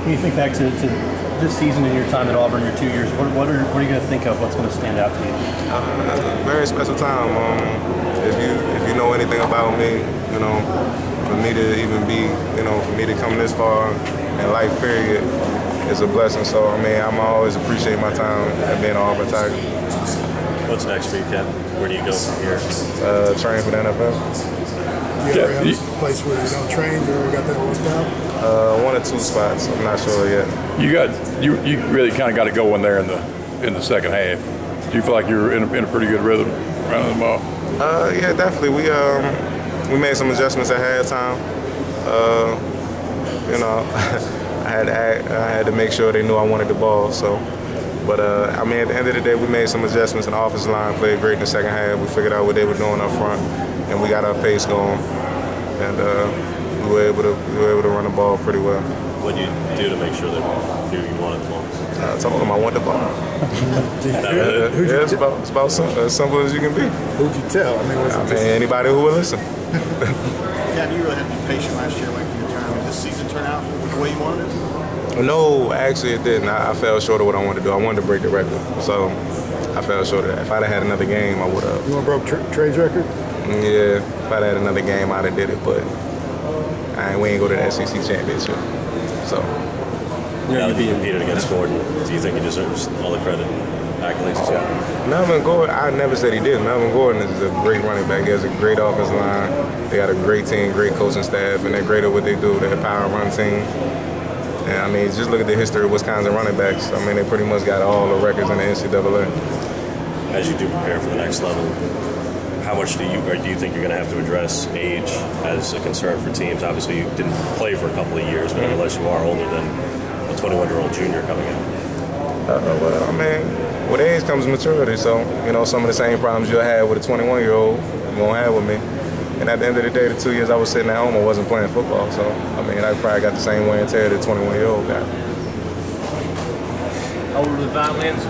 When you think back to this season and your time at Auburn, your 2 years, what are you going to think of? What's going to stand out to you? It's a very special time. If you know anything about me, you know, for me to even be, you know, for me to come this far in life, period, is a blessing. So I mean, I'm always appreciate my time at being an Auburn Tiger. What's next for you, Ken? Where do you go from here? Train for the NFL. You ever have a place where you don't train or got that worked out? 1 or 2 spots. I'm not sure yet. You really kind of got it going there in the second half. Do you feel like you're in a pretty good rhythm running the ball? Yeah, definitely. We made some adjustments at halftime. You know, I had to make sure they knew I wanted the ball. So, but I mean, at the end of the day, we made some adjustments, and the offensive line played great in the second half. We figured out what they were doing up front, and we got our pace going, and we were able to run the ball pretty well. What did you do to make sure they knew you wanted the ball? I told them I want the ball. It's about as simple as you can be. Who'd you tell? I mean, anybody who will listen. Yeah, you really had to be patient last year, waiting for your turn. Did this season turn out the way you wanted it? No, actually it didn't. I fell short of what I wanted to do. I wanted to break the record, so I fell short of that. If I'd have had another game, I would have. You want to broke Trey's record? Yeah, if I'd had another game, I'd have did it, but we ain't go to the SEC championship, so. Now that you competed against Gordon, do you think he deserves all the credit, accolades he's got? Melvin Gordon, I never said he did. Melvin Gordon is a great running back. He has a great offensive line. They got a great team, great coaching staff, and they're great at what they do. They're a power run team. And I mean, just look at the history of Wisconsin running backs. I mean, they pretty much got all the records in the NCAA. As you do prepare for the next level, how much do you think you're going to have to address age as a concern for teams? Obviously, you didn't play for a couple of years, but nevertheless, you are older than a 21-year-old junior coming in. Well, I mean, with age comes maturity. So, you know, some of the same problems you'll have with a 21-year-old, you won't have with me. And at the end of the day, the 2 years I was sitting at home, I wasn't playing football. So, I mean, I probably got the same wear and tear that a 21-year-old got. Over the Violins.